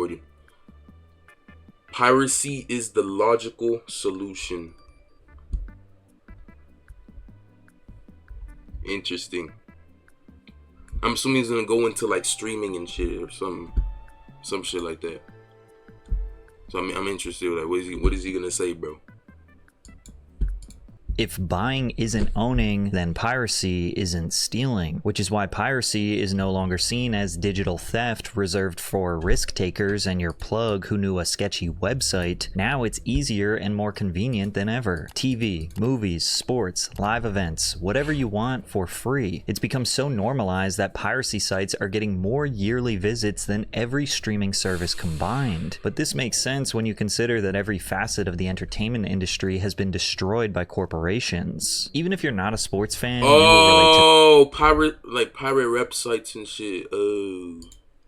recording. Piracy is the logical solution. Interesting. I'm assuming he's gonna go into like streaming and shit or some shit like that. So I'm interested. Like, what is he gonna say, bro? If buying isn't owning, then piracy isn't stealing, which is why piracy is no longer seen as digital theft reserved for risk takers and your plug who knew a sketchy website. Now it's easier and more convenient than ever. TV, movies, sports, live events, whatever you want for free. It's become so normalized that piracy sites are getting more yearly visits than every streaming service combined. But this makes sense when you consider that every facet of the entertainment industry has been destroyed by corporations. Even if you're not a sports fan, you will relate to pirate websites and shit.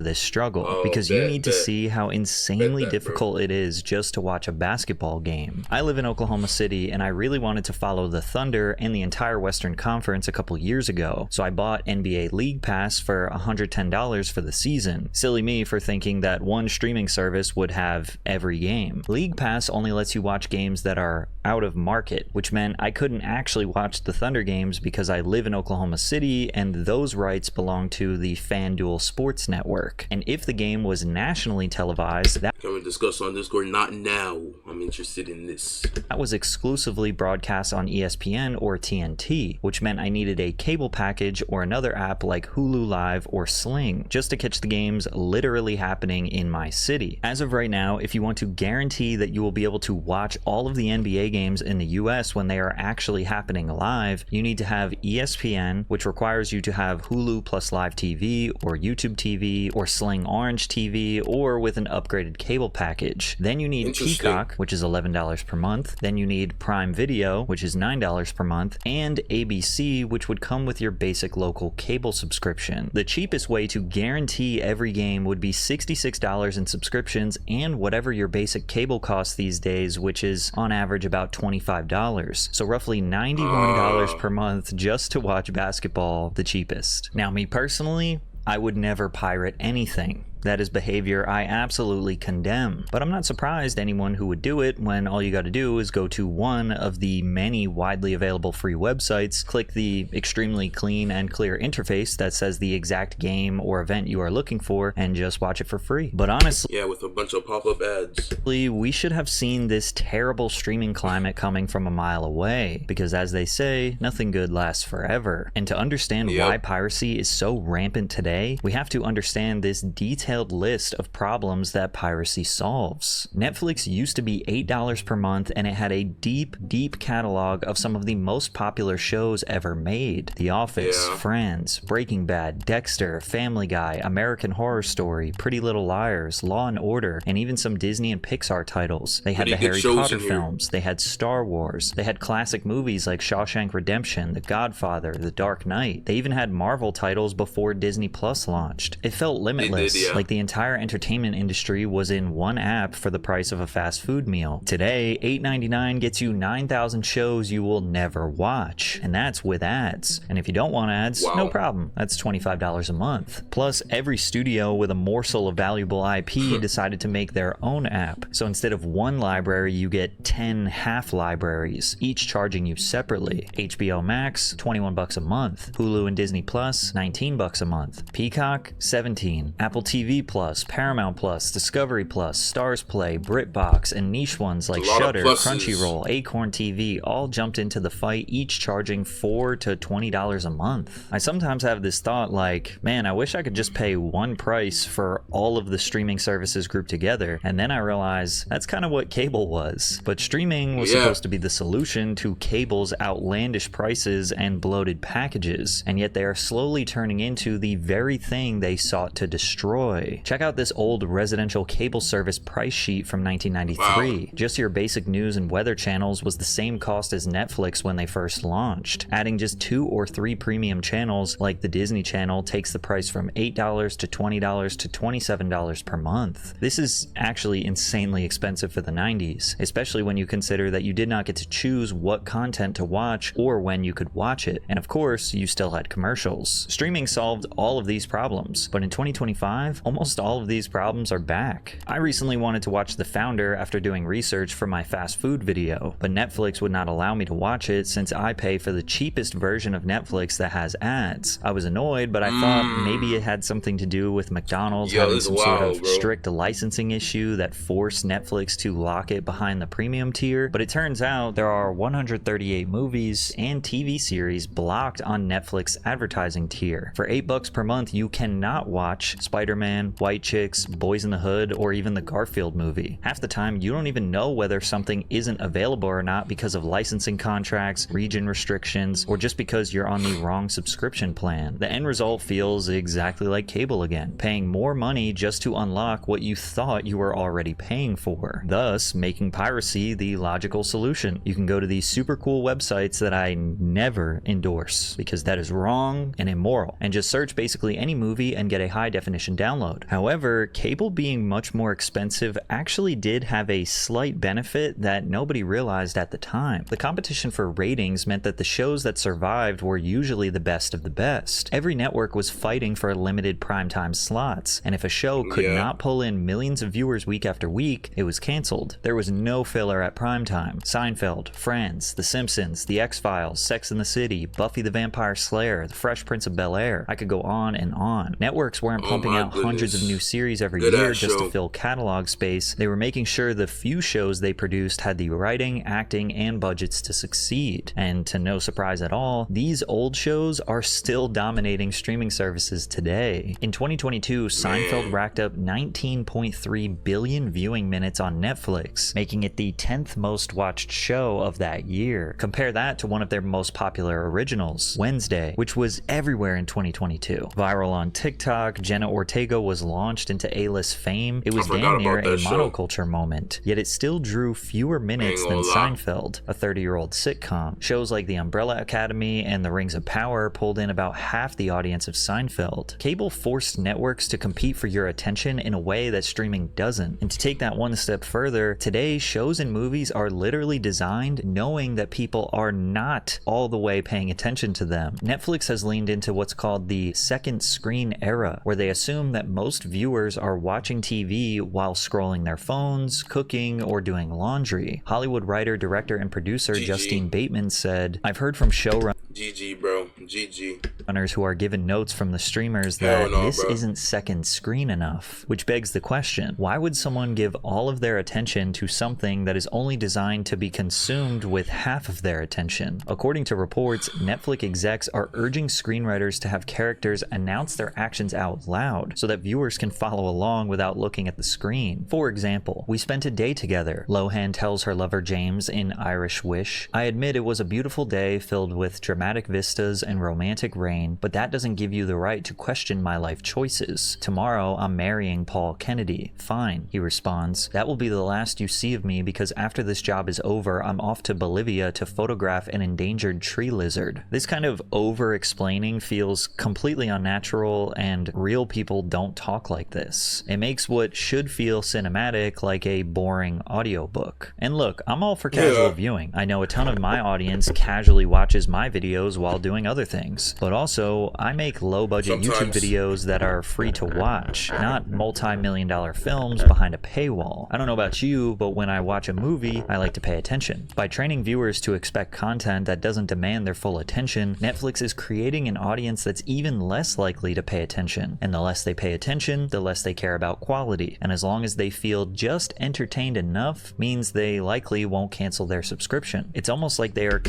this struggle because you need to see how insanely difficult it is just to watch a basketball game. I live in Oklahoma City and I really wanted to follow the Thunder and the entire Western Conference a couple years ago, so I bought NBA League Pass for $110 for the season. Silly me for thinking that one streaming service would have every game. League Pass only lets you watch games that are out of market, which meant I couldn't actually watch the Thunder games because I live in Oklahoma City and those rights belong to the FanDuel Sports Network. And if the game was nationally televised, that can we discuss on Discord? Not now. I'm interested in this. That was exclusively broadcast on ESPN or TNT, which meant I needed a cable package or another app like Hulu Live or Sling just to catch the games literally happening in my city. As of right now, if you want to guarantee that you will be able to watch all of the NBA games in the US when they are actually happening live, you need to have ESPN, which requires you to have Hulu plus Live TV or YouTube TV or Sling Orange TV, or with an upgraded cable package. Then you need Peacock, which is $11 per month. Then you need Prime Video, which is $9 per month, and ABC, which would come with your basic local cable subscription. The cheapest way to guarantee every game would be $66 in subscriptions and whatever your basic cable costs these days, which is on average about $25. So roughly $91 per month just to watch basketball, the cheapest. Now, me personally, I would never pirate anything. That is behavior I absolutely condemn. But I'm not surprised anyone who would do it when all you gotta do is go to one of the many widely available free websites, click the extremely clean and clear interface that says the exact game or event you are looking for, and just watch it for free. But honestly, yeah, with a bunch of pop-up ads. We should have seen this terrible streaming climate coming from a mile away, because as they say, nothing good lasts forever. And to understand why piracy is so rampant today, we have to understand this detailed list of problems that piracy solves. Netflix used to be $8 per month and it had a deep catalog of some of the most popular shows ever made. The Office, Friends, Breaking Bad, Dexter, Family Guy, American Horror Story, Pretty Little Liars, Law and Order, and even some Disney and Pixar titles. They had the Harry Potter films, they had Star Wars, they had classic movies like Shawshank Redemption, The Godfather, The Dark Knight. They even had Marvel titles before Disney Plus launched. It felt limitless. Like the entire entertainment industry was in one app for the price of a fast food meal. Today, $8.99 gets you 9,000 shows you will never watch, and that's with ads. And if you don't want ads, no problem. That's $25 a month. Plus, every studio with a morsel of valuable IP decided to make their own app. So instead of one library, you get 10 half libraries, each charging you separately. HBO Max, $21 a month. Hulu and Disney Plus, $19 a month. Peacock, $17. Apple TV Plus, Paramount Plus, Discovery Plus, Stars Play, BritBox, and niche ones like Shudder, Crunchyroll, Acorn TV all jumped into the fight, each charging $4 to $20 a month. I sometimes have this thought like, man, I wish I could just pay one price for all of the streaming services grouped together, and then I realize that's kind of what cable was. But streaming was supposed to be the solution to cable's outlandish prices and bloated packages, and yet they are slowly turning into the very thing they sought to destroy. Check out this old residential cable service price sheet from 1993. Just your basic news and weather channels was the same cost as Netflix when they first launched. Adding just 2 or 3 premium channels like the Disney Channel takes the price from $8 to $20 to $27 per month. This is actually insanely expensive for the 90s, especially when you consider that you did not get to choose what content to watch or when you could watch it. And of course, you still had commercials. Streaming solved all of these problems, but in 2025, almost all of these problems are back. I recently wanted to watch The Founder after doing research for my fast food video, but Netflix would not allow me to watch it since I pay for the cheapest version of Netflix that has ads. I was annoyed, but I thought maybe it had something to do with McDonald's having some sort of strict licensing issue that forced Netflix to lock it behind the premium tier, but it turns out there are 138 movies and TV series blocked on Netflix advertising tier. For $8 per month, you cannot watch Spider-Man, White Chicks, Boys in the Hood, or even the Garfield movie. Half the time, you don't even know whether something isn't available or not because of licensing contracts, region restrictions, or just because you're on the wrong subscription plan. The end result feels exactly like cable again, paying more money just to unlock what you thought you were already paying for, thus making piracy the logical solution. You can go to these super cool websites that I never endorse because that is wrong and immoral, and just search basically any movie and get a high definition download. However, cable being much more expensive actually did have a slight benefit that nobody realized at the time. The competition for ratings meant that the shows that survived were usually the best of the best. Every network was fighting for limited primetime slots, and if a show could not pull in millions of viewers week after week, it was canceled. There was no filler at primetime. Seinfeld, Friends, The Simpsons, The X-Files, Sex and the City, Buffy the Vampire Slayer, The Fresh Prince of Bel-Air. I could go on and on. Networks weren't pumping out hundreds of new series every year just to fill catalog space. They were making sure the few shows they produced had the writing, acting, and budgets to succeed. And to no surprise at all, these old shows are still dominating streaming services today. In 2022, Seinfeld racked up 19.3 billion viewing minutes on Netflix, making it the 10th most watched show of that year. Compare that to one of their most popular originals, Wednesday, which was everywhere in 2022. Viral on TikTok, Jenna Ortega was launched into A-list fame. It was damn near a monoculture moment, yet it still drew fewer minutes than Seinfeld, a 30-year-old sitcom. Shows like The Umbrella Academy and The Rings of Power pulled in about half the audience of Seinfeld. Cable forced networks to compete for your attention in a way that streaming doesn't. And to take that one step further, today shows and movies are literally designed knowing that people are not all the way paying attention to them. Netflix has leaned into what's called the second screen era, where they assume that most viewers are watching TV while scrolling their phones, cooking, or doing laundry. Hollywood writer, director, and producer Justine Bateman said, "I've heard from showrunners GG, bro. GG. Runners who are given notes from the streamers that this isn't second screen enough." Which begs the question, why would someone give all of their attention to something that is only designed to be consumed with half of their attention? According to reports, Netflix execs are urging screenwriters to have characters announce their actions out loud so that viewers can follow along without looking at the screen. For example, "We spent a day together," Lohan tells her lover James in Irish Wish. "I admit it was a beautiful day filled with dramatic vistas and romantic rain, but that doesn't give you the right to question my life choices. Tomorrow I'm marrying Paul Kennedy." "Fine," he responds. "That will be the last you see of me because after this job is over, I'm off to Bolivia to photograph an endangered tree lizard." This kind of over-explaining feels completely unnatural, and real people don't talk like this. It makes what should feel cinematic like a boring audiobook. And look, I'm all for casual viewing. I know a ton of my audience casually watches my videos while doing other things, but also I make low-budget YouTube videos that are free to watch, not multi-million-dollar films behind a paywall. I don't know about you, but when I watch a movie, I like to pay attention. By training viewers to expect content that doesn't demand their full attention, Netflix is creating an audience that's even less likely to pay attention. And the less they pay attention, the less they care about quality. And as long as they feel just entertained enough, means they likely won't cancel their subscription. It's almost like they are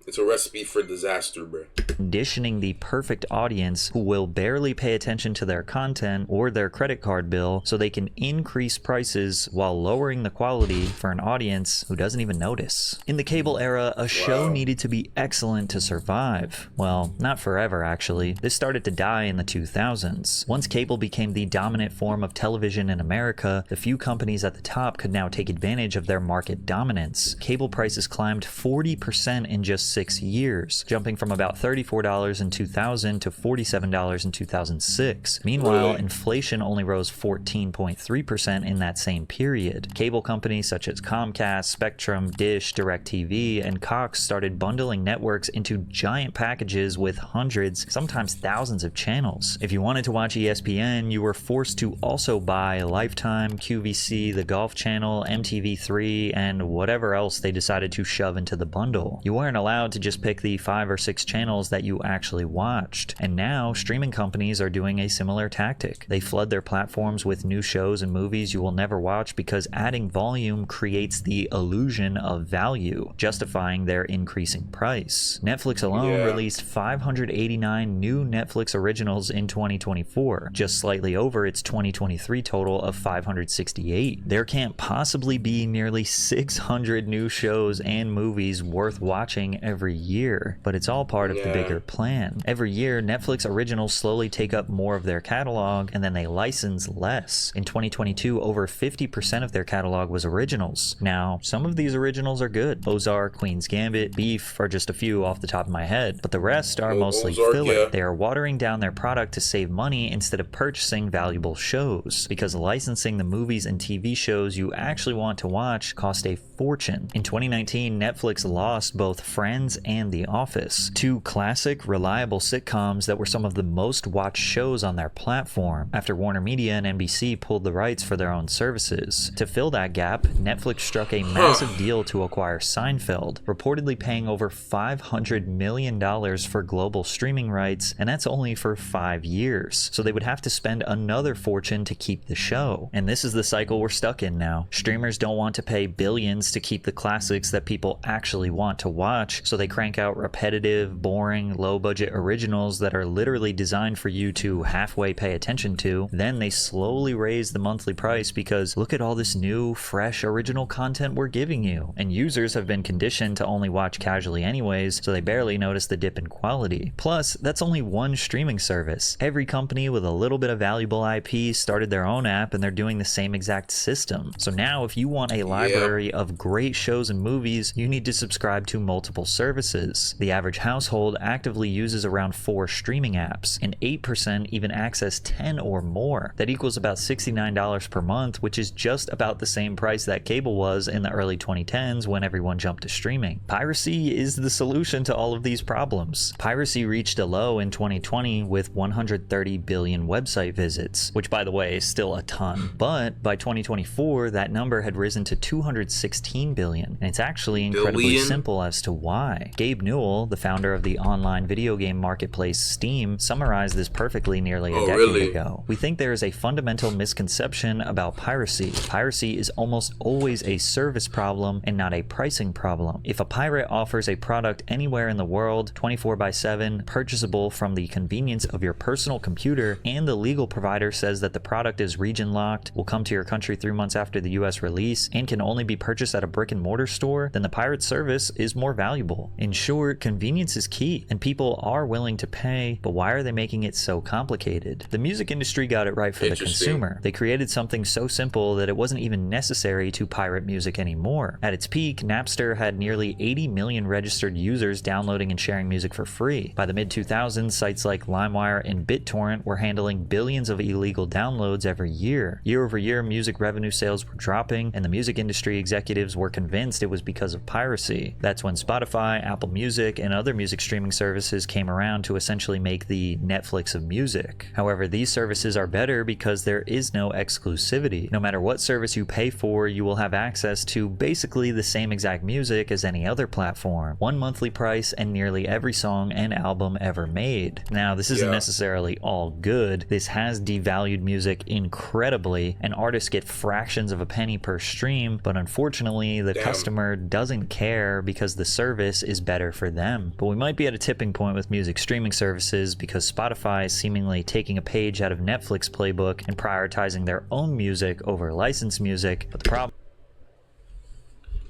it's a recipe for disaster, bro. Conditioning the perfect audience who will barely pay attention to their content or their credit card bill so they can increase prices while lowering the quality for an audience who doesn't even notice. In the cable era, a show needed to be excellent to survive. Well, not forever, actually. This started to die in the 2000s. Once cable became the dominant form of television in America, the few companies at the top could now take advantage of their market dominance. Cable prices climbed 40% in just 6 years, jumping from about $34 in 2000 to $47 in 2006. Meanwhile, inflation only rose 14.3% in that same period. Cable companies such as Comcast, Spectrum, Dish, DirecTV, and Cox started bundling networks into giant packages with hundreds, sometimes thousands of channels. If you wanted to watch ESPN, you were forced to also buy Lifetime, QVC, the Golf Channel, MTV3, and whatever else they decided to shove into the bundle. You weren't allowed to just pick the 5 or 6 channels that you actually watched. And now, streaming companies are doing a similar tactic. They flood their platforms with new shows and movies you will never watch because adding volume creates the illusion of value, justifying their increasing price. Netflix alone released 589 new Netflix originals in 2024, just slightly over its 2023 total of 568. There can't possibly be nearly 600 new shows and movies worth watching every year, but it's all part of the bigger plan. Every year, Netflix originals slowly take up more of their catalog, and then they license less. In 2022, over 50% of their catalog was originals. Now, some of these originals are good. Ozark, Queen's Gambit, Beef are just a few off the top of my head, but the rest are mostly filler. They are watering down their product to save money instead of purchasing valuable shows, because licensing the movies and TV shows you actually want to watch cost a fortune. In 2019, Netflix lost both Friends and The Office, two classic, reliable sitcoms that were some of the most watched shows on their platform, after Warner Media and NBC pulled the rights for their own services. To fill that gap, Netflix struck a massive deal to acquire Seinfeld, reportedly paying over $500 million for global streaming rights, and that's only for 5 years. So they would have to spend another fortune to keep the show. And this is the cycle we're stuck in now. Streamers don't want to pay billions to keep the classics that people actually want to watch, so they crank out repetitive, boring, low-budget originals that are literally designed for you to halfway pay attention to. Then they slowly raise the monthly price because look at all this new, fresh, original content we're giving you. And users have been conditioned to only watch casually anyways, so they barely notice the dip in quality. Plus, that's only one streaming service. Every company with a little bit of valuable IP started their own app, and they're doing the same exact system. So now if you want a library of great shows and movies, you need to subscribe to multiple services. The average household actively uses around 4 streaming apps, and 8% even access 10 or more. That equals about $69 per month, which is just about the same price that cable was in the early 2010s when everyone jumped to streaming. Piracy is the solution to all of these problems. Piracy reached a low in 2020 with 130 billion website visits, which by the way is still a ton. But by 2024, that number had risen to 216 billion, and it's actually incredibly simple as to why. Gabe Newell, the founder of the online video game marketplace Steam, summarized this perfectly nearly a decade ago. We think there is a fundamental misconception about piracy. Piracy is almost always a service problem and not a pricing problem. If a pirate offers a product anywhere in the world, 24/7, purchasable from the convenience of your personal computer, and the legal provider says that the product is region locked, will come to your country 3 months after the US release, and can only be purchased at a brick and mortar store, then the pirate service is more valuable. In short, convenience is key, and people are willing to pay, but why are they making it so complicated? The music industry got it right for the consumer. They created something so simple that it wasn't even necessary to pirate music anymore. At its peak, Napster had nearly 80 million registered users downloading and sharing music for free. By the mid-2000s, sites like LimeWire and BitTorrent were handling billions of illegal downloads every year. Year over year, music revenue sales were dropping, and the music industry executives were convinced it was because of piracy. That's when Spotify, Apple Music, and other music streaming services came around to essentially make the Netflix of music. However, these services are better because there is no exclusivity. No matter what service you pay for, you will have access to basically the same exact music as any other platform. One monthly price and nearly every song and album ever made. Now, this isn't necessarily all good. This has devalued music incredibly, and artists get fractions of a penny per stream, but unfortunately, the customer doesn't care because the service is better for them. But we might be at a tipping point with music streaming services because Spotify is seemingly taking a page out of Netflix playbook and prioritizing their own music over licensed music. But the problem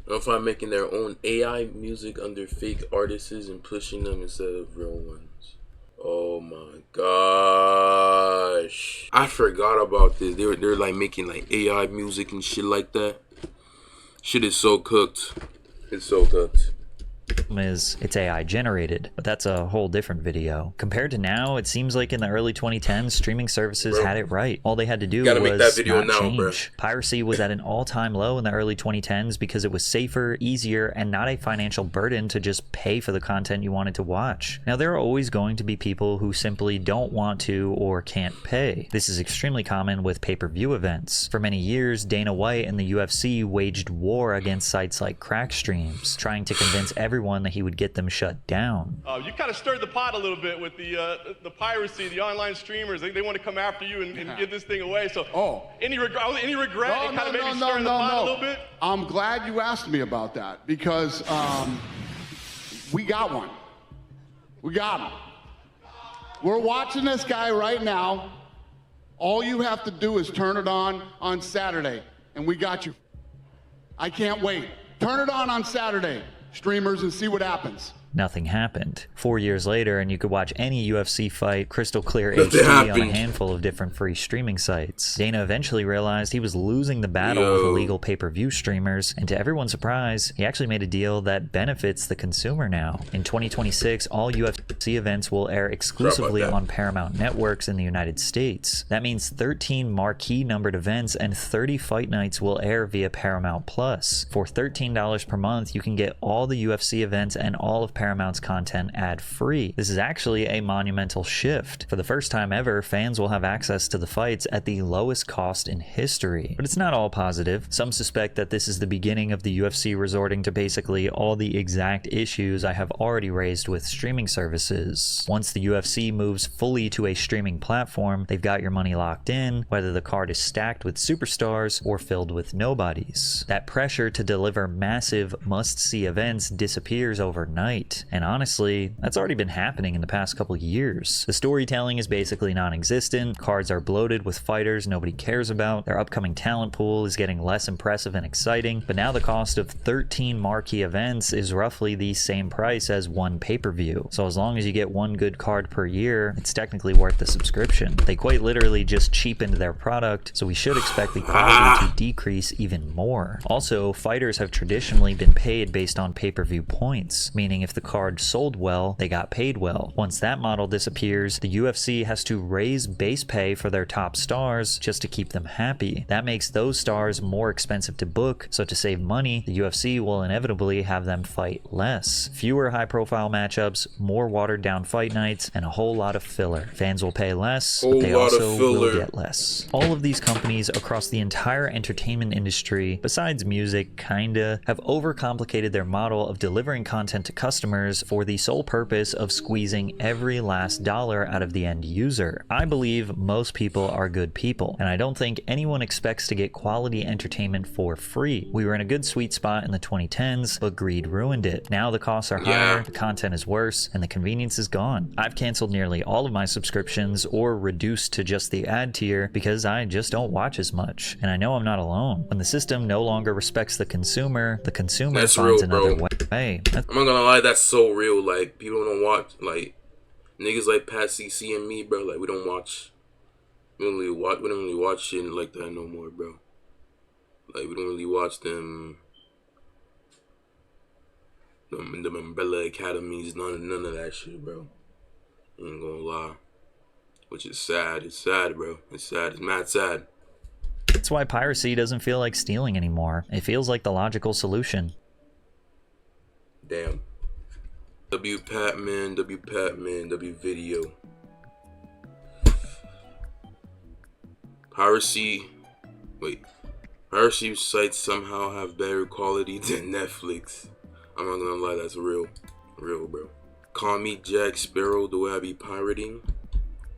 if I'm making their own AI music under fake artists and pushing them instead of real ones. Oh my gosh. I forgot about this. They're like making like AI music and shit like that. Shit is so cooked. It's so cooked. Is it's AI generated, but that's a whole different video. Compared to now, it seems like in the early 2010s, streaming services had it right. All they had to do was not change. Piracy was at an all-time low in the early 2010s because it was safer, easier, and not a financial burden to just pay for the content you wanted to watch. Now, there are always going to be people who simply don't want to or can't pay. This is extremely common with pay-per-view events. For many years, Dana White and the UFC waged war against sites like crack streams, trying to convince everyone that he would get them shut down. You kind of stirred the pot a little bit with the piracy, the online streamers. They want to come after you and give this thing away. So, any regret? It kind of maybe stirring the pot a little bit. I'm glad you asked me about that because we got one. We got him. We're watching this guy right now. All you have to do is turn it on Saturday, and we got you. I can't wait. Turn it on Saturday, streamers, and see what happens. Nothing happened. 4 years later, and you could watch any UFC fight crystal clear HD on a handful of different free streaming sites. Dana eventually realized he was losing the battle with illegal pay-per-view streamers, and to everyone's surprise, he actually made a deal that benefits the consumer now. In 2026, all UFC events will air exclusively on Paramount networks in the United States. That means 13 marquee numbered events and 30 fight nights will air via Paramount Plus. For $13 per month, you can get all the UFC events and all of Paramount's content ad-free. This is actually a monumental shift. For the first time ever, fans will have access to the fights at the lowest cost in history. But it's not all positive. Some suspect that this is the beginning of the UFC resorting to basically all the exact issues I have already raised with streaming services. Once the UFC moves fully to a streaming platform, they've got your money locked in, whether the card is stacked with superstars or filled with nobodies. That pressure to deliver massive must-see events disappears overnight. And honestly, that's already been happening in the past couple of years. The storytelling is basically non-existent, cards are bloated with fighters nobody cares about, their upcoming talent pool is getting less impressive and exciting, but now the cost of 13 marquee events is roughly the same price as one pay-per-view. So as long as you get one good card per year, it's technically worth the subscription. They quite literally just cheapened their product, so we should expect the quality to decrease even more. Also, fighters have traditionally been paid based on pay-per-view points, meaning if the card sold well, they got paid well. Once that model disappears, the UFC has to raise base pay for their top stars just to keep them happy. That makes those stars more expensive to book, so to save money, the UFC will inevitably have them fight less. Fewer high-profile matchups, more watered-down fight nights, and a whole lot of filler. Fans will pay less, but they also will get less. All of these companies across the entire entertainment industry, besides music, kinda, have overcomplicated their model of delivering content to customers for the sole purpose of squeezing every last dollar out of the end user. I believe most people are good people, and I don't think anyone expects to get quality entertainment for free. We were in a good sweet spot in the 2010s, but greed ruined it. Now the costs are higher, the content is worse, and the convenience is gone. I've canceled nearly all of my subscriptions or reduced to just the ad tier because I just don't watch as much. And I know I'm not alone. When the system no longer respects the consumer finds another way. I'm not gonna lie, that's so real. Like, people don't watch, like, niggas like Pat CC and me, bro. Like, we don't really watch shit like that no more, bro. Like, we don't really watch them Umbrella Academies, none of that shit, bro. Ain't gonna lie. Which is sad. It's sad, bro. It's sad. It's mad sad. That's why piracy doesn't feel like stealing anymore. It feels like the logical solution. Damn. W Patman, W Video. Piracy sites somehow have better quality than Netflix. I'm not gonna lie, that's real, bro. Call me Jack Sparrow, the way I be pirating.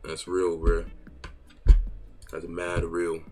That's real, bro. That's mad real.